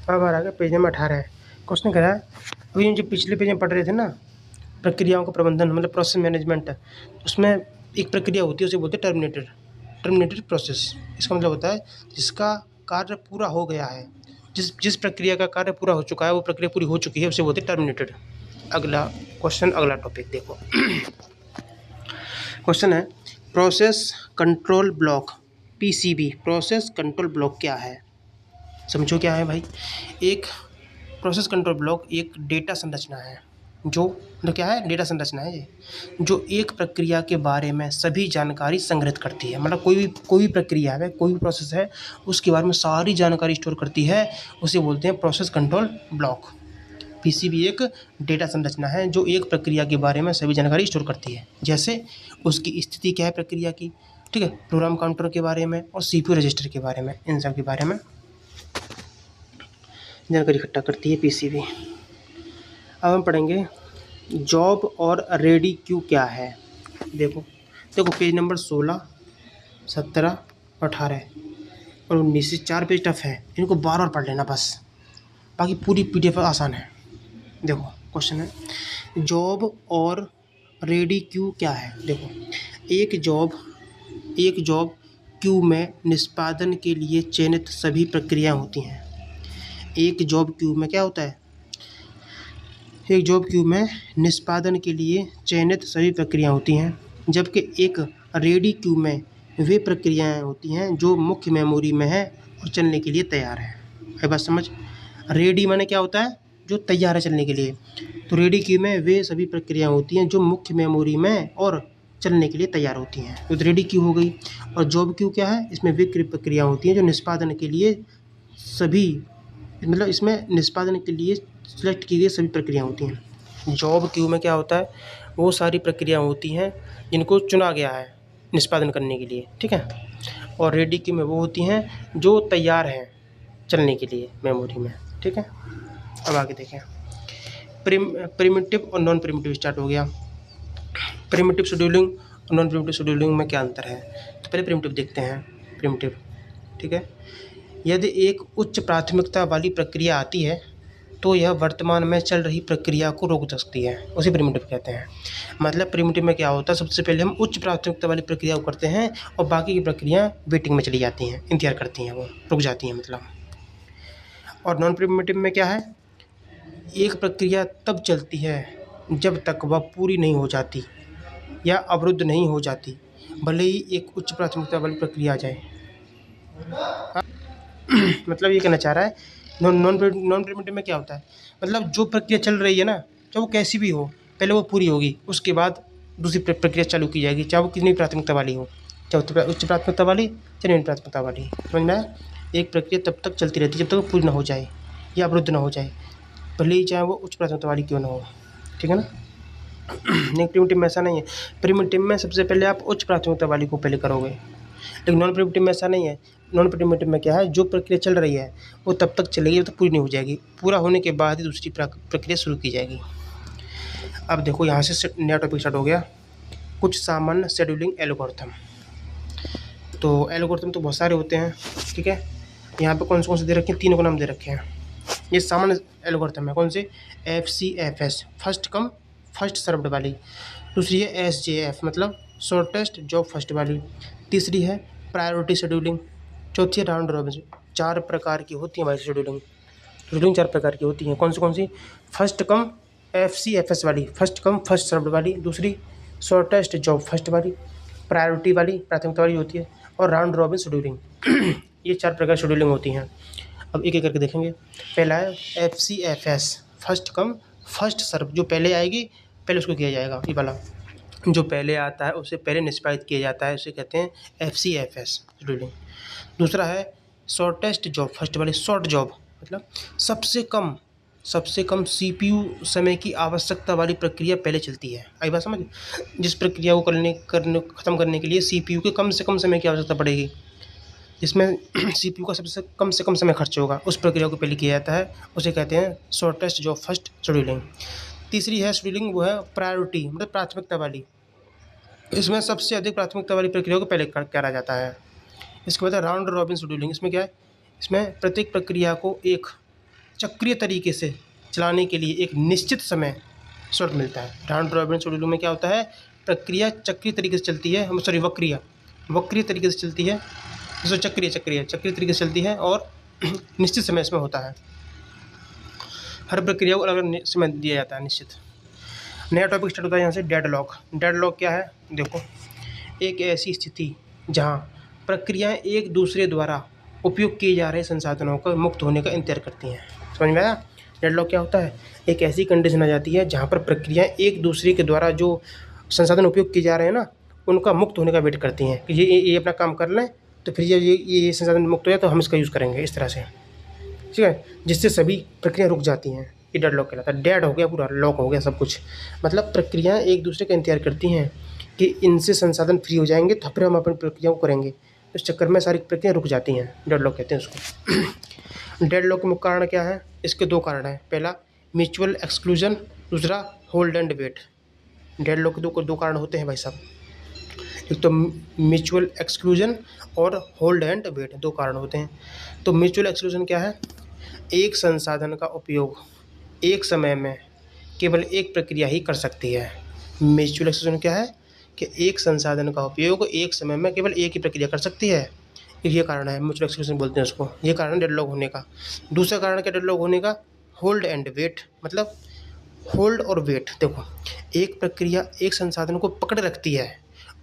अब हमारा आगे पेज नंबर 18 है। क्वेश्चन कह रहा है, अभी हम जो पिछले पेज में पढ़ रहे थे ना, प्रक्रियाओं का प्रबंधन मतलब प्रोसेस मैनेजमेंट, उसमें एक प्रक्रिया होती है उसे बोलते हैं टर्मिनेटेड प्रोसेस। इसका मतलब होता है जिसका कार्य पूरा हो गया है, जिस प्रक्रिया का कार्य पूरा हो चुका है, वो प्रक्रिया पूरी हो चुकी है, उसे बोलते हैं टर्मिनेटेड। अगला क्वेश्चन, अगला टॉपिक देखो। क्वेश्चन है, process control block PCB, process control block क्या है? समझो क्या है भाई। एक प्रोसेस कंट्रोल ब्लॉक एक डेटा संरचना है, जो मतलब क्या है, डेटा संरचना है ये, जो एक प्रक्रिया के बारे में सभी जानकारी संग्रहित करती है। मतलब कोई भी प्रक्रिया है, कोई भी प्रोसेस है, उसके बारे में सारी जानकारी स्टोर करती है, उसे बोलते हैं प्रोसेस कंट्रोल ब्लॉक। पीसीबी एक डेटा संरचना है जो एक प्रक्रिया के बारे में सभी जानकारी स्टोर करती है, जैसे उसकी स्थिति क्या है प्रक्रिया की, ठीक है, प्रोग्राम काउंटर के बारे में और सीपीयू रजिस्टर के बारे में, इन सब के बारे में जानकारी इकट्ठा करती है पीसीबी। अब हम पढ़ेंगे जॉब और रेडी क्यू क्या है। देखो पेज नंबर 16, 17, 18 और 19, 4 पेज टफ है, इनको बार बार पढ़ लेना बस, बाकी पूरी पीडीएफ आसान है। देखो क्वेश्चन है, जॉब और रेडी क्यू क्या है। देखो, एक जॉब क्यू में निष्पादन के लिए चयनित सभी प्रक्रियाएं होती हैं। एक जॉब क्यू में क्या होता है, एक जॉब क्यू में निष्पादन के लिए चयनित सभी प्रक्रियाएं होती हैं, जबकि एक रेडी क्यू में वे प्रक्रियाएं होती हैं जो मुख्य मेमोरी में है और चलने के लिए तैयार है। है बात समझ। रेडी माने क्या होता है, जो तैयार है चलने के लिए। तो रेडी क्यू में वे सभी प्रक्रियाएं होती हैं जो मुख्य मेमोरी में और चलने के लिए तैयार होती हैं, तो रेडी क्यू हो गई। और जॉब क्यू क्या है, इसमें वे प्रक्रियाएं होती हैं जो निष्पादन के लिए सभी, मतलब इसमें निष्पादन के लिए सिलेक्ट की गई सभी प्रक्रियाएं होती हैं। जॉब क्यू में क्या होता है, वो सारी प्रक्रियाएं होती हैं जिनको चुना गया है निष्पादन करने के लिए, ठीक है। और रेडी क्यू में वो होती हैं जो तैयार हैं चलने के लिए मेमोरी में, ठीक है। अब आगे देखें, प्रिमिटिव और नॉन प्रिमिटिव स्टार्ट हो गया। प्रिमिटिव शेड्यूलिंग और नॉन प्रिमिटिव शेड्यूलिंग में क्या अंतर है, तो पहले प्रिमिटिव देखते हैं। प्रिमिटिव, ठीक है, यदि एक उच्च प्राथमिकता वाली प्रक्रिया आती है तो यह वर्तमान में चल रही प्रक्रिया को रोक सकती है, उसे प्रिमिटिव कहते हैं। मतलब प्रिमिटिव में क्या होता है, सबसे पहले हम उच्च प्राथमिकता वाली प्रक्रिया को करते हैं और बाकी की प्रक्रिया वेटिंग में चली जाती हैं, इंतजार करती हैं, वो रुक जाती हैं मतलब। और नॉन प्रिमिटिव में क्या है, एक प्रक्रिया तब चलती है जब तक वह पूरी नहीं हो जाती या अवरुद्ध नहीं हो जाती, भले ही एक उच्च प्राथमिकता वाली प्रक्रिया आ जाए। मतलब ये कहना चाह रहा है, नॉन प्रिमिटिव में क्या होता है, मतलब जो प्रक्रिया चल रही है ना, चाहे वो कैसी भी हो, पहले वो पूरी होगी, उसके बाद दूसरी प्रक्रिया चालू की जाएगी, चाहे वो कितनी प्राथमिकता वाली हो, चाहे उच्च प्राथमिकता वाली चाहे निम्न प्राथमिकता वाली। समझ में आया। एक प्रक्रिया तब तक चलती रहती है जब तक वो पूरी ना हो जाए या अवरुद्ध ना हो जाए, भले ही चाहे वो उच्च प्राथमिकता वाली क्यों ना हो, ठीक है ना। नहीं, प्रिमिटिव में ऐसा नहीं है। प्रिमिटिव में सबसे पहले आप उच्च प्राथमिकता वाली को पहले करोगे, लेकिन नॉन प्रिमिटिव में ऐसा नहीं है। नॉन प्रिमिटिव में क्या है, जो प्रक्रिया चल रही है वो तब तक चलेगी जब तक पूरी नहीं हो जाएगी, पूरा होने के बाद ही दूसरी प्रक्रिया शुरू की जाएगी। अब देखो यहाँ से नया टॉपिक स्टार्ट हो गया, कुछ सामान्य शेड्यूलिंग एल्गोरिथम। तो एल्गोरिथम तो बहुत सारे होते हैं, ठीक है। यहाँ पे कौन से दे रखे हैं, तीनों को नाम दे रखे हैं। ये सामान्य एल्गोरिथम है, कौन से, FCFS, first come first served वाली। दूसरी है SJF, मतलब शॉर्टेस्ट जॉब फर्स्ट वाली। तीसरी है प्रायोरिटी शेड्यूलिंग। चौथी है राउंड रॉबिन। 4 प्रकार की होती है भाई शेड्यूलिंग 4 प्रकार की होती हैं। कौन सी, फर्स्ट कम FCFS वाली, फर्स्ट कम फर्स्ट सर्व्ड वाली। दूसरी शॉर्टेस्ट जॉब फर्स्ट वाली, प्रायोरिटी वाली, प्राथमिकता वाली होती है, और राउंड रॉबिन शेड्यूलिंग। ये 4 प्रकार शेड्यूलिंग होती हैं। अब एक एक करके देखेंगे। पहला है FCFS, first come first serve, जो पहले आएगी पहले उसको किया जाएगा, ये वाला जो पहले आता है उसे पहले निष्पादित किया जाता है, उसे कहते हैं FCFS शेड्यूलिंग। दूसरा है शॉर्टेस्ट जॉब फर्स्ट वाली, शॉर्ट जॉब मतलब सबसे कम CPU समय की आवश्यकता वाली प्रक्रिया पहले चलती है। आई बात समझ। जिस प्रक्रिया को ख़त्म करने के लिए CPU के कम से कम समय की आवश्यकता पड़ेगी, जिसमें CPU का सबसे कम से कम समय खर्च होगा, उस प्रक्रिया को पहले किया जाता है, उसे कहते हैं शॉर्टेस्ट जॉब फर्स्ट शेड्यूलिंग। तीसरी है शेड्यूलिंग, वो है प्रायोरिटी, मतलब प्राथमिकता वाली। इसमें सबसे अधिक प्राथमिकता वाली प्रक्रिया को पहले करा जाता है। इसके बाद है राउंड रॉबिन शेड्यूलिंग। इसमें क्या है, इसमें प्रत्येक प्रक्रिया को एक चक्रीय तरीके से चलाने के लिए एक निश्चित समय स्लॉट मिलता है। राउंड रॉबिन शेड्यूलिंग में क्या होता है, प्रक्रिया चक्रीय तरीके से चलती है, वक्रीय तरीके से चलती है, चक्रीय तरीके से चलती है और निश्चित समय इसमें होता है। हर प्रक्रिया को अलग अलग समय दिया जाता है निश्चित। नया टॉपिक स्टार्ट होता है यहाँ से, डेडलॉक। डेडलॉक क्या है, देखो, एक ऐसी स्थिति जहाँ प्रक्रियाएं एक दूसरे द्वारा उपयोग किए जा रहे संसाधनों का मुक्त होने का इंतजार करती हैं। समझ में आया? डेडलॉक क्या होता है, एक ऐसी कंडीशन आ जाती है जहाँ पर प्रक्रियाएं एक दूसरे के द्वारा जो संसाधन उपयोग किए जा रहे हैं ना, उनका मुक्त होने का वेट करती हैं कि ये अपना काम कर लें, तो फिर ये संसाधन मुक्त हो जाए तो हम इसका यूज़ करेंगे, इस तरह से, ठीक है, जिससे सभी प्रक्रियाएं रुक जाती हैं। ये डेडलॉक कहलाता है। डेड हो गया, पूरा लॉक हो गया सब कुछ, मतलब प्रक्रियाएं एक दूसरे का इंतजार करती हैं कि इनसे संसाधन फ्री हो जाएंगे तो फिर हम अपनी प्रक्रियाओं को करेंगे। इस चक्कर में सारी प्रक्रियाएं रुक जाती हैं, डेडलॉक कहते हैं उसको। डेडलॉक के मुख्य कारण क्या है, इसके दो कारण हैं। पहला म्यूचुअल एक्सक्लूजन, दूसरा होल्ड एंड वेट। डेडलॉक के दो कारण होते हैं भाई साहब, एक तो म्यूचुअल एक्सक्लूजन और होल्ड एंड वेट, दो कारण होते हैं। तो म्यूचुअल एक्सक्लूजन क्या है, एक संसाधन का उपयोग एक समय में केवल एक प्रक्रिया ही कर सकती है। म्यूचुअल एक्सक्लूजन क्या है कि एक संसाधन का उपयोग एक समय में केवल एक ही प्रक्रिया कर सकती है, ये कारण है, म्यूचुअल एक्सक्लूजन बोलते हैं उसको। ये कारण है डेडलॉक होने का। दूसरा कारण क्या डेडलॉक होने का, होल्ड एंड वेट, मतलब होल्ड और वेट। देखो, एक प्रक्रिया एक संसाधन को पकड़ रखती है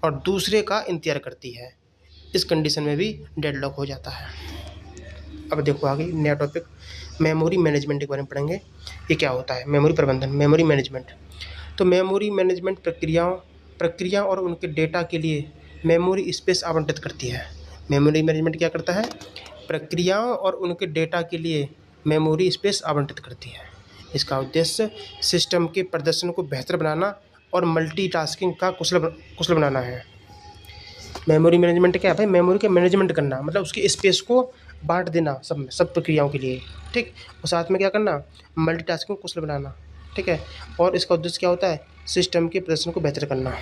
और दूसरे का इंतजार करती है, इस कंडीशन में भी डेडलॉक हो जाता है। अब देखो आगे नया टॉपिक मेमोरी मैनेजमेंट के बारे में पढ़ेंगे। ये क्या होता है, मेमोरी प्रबंधन, मेमोरी मैनेजमेंट। तो मेमोरी मैनेजमेंट प्रक्रिया और उनके डेटा के लिए मेमोरी स्पेस आवंटित करती है। मेमोरी मैनेजमेंट क्या करता है, प्रक्रियाओं और उनके डेटा के लिए मेमोरी स्पेस आवंटित करती है। इसका उद्देश्य सिस्टम के प्रदर्शन को बेहतर बनाना और मल्टीटास्किंग का कुशल बनाना है। मेमोरी मैनेजमेंट क्या है भाई, मेमोरी का मैनेजमेंट करना, मतलब उसकी स्पेस को बांट देना सब प्रक्रियाओं के लिए, ठीक, और साथ में क्या करना, मल्टीटास्किंग को कुशल बनाना, ठीक है। और इसका उद्देश्य क्या होता है, सिस्टम के प्रदर्शन को बेहतर करना।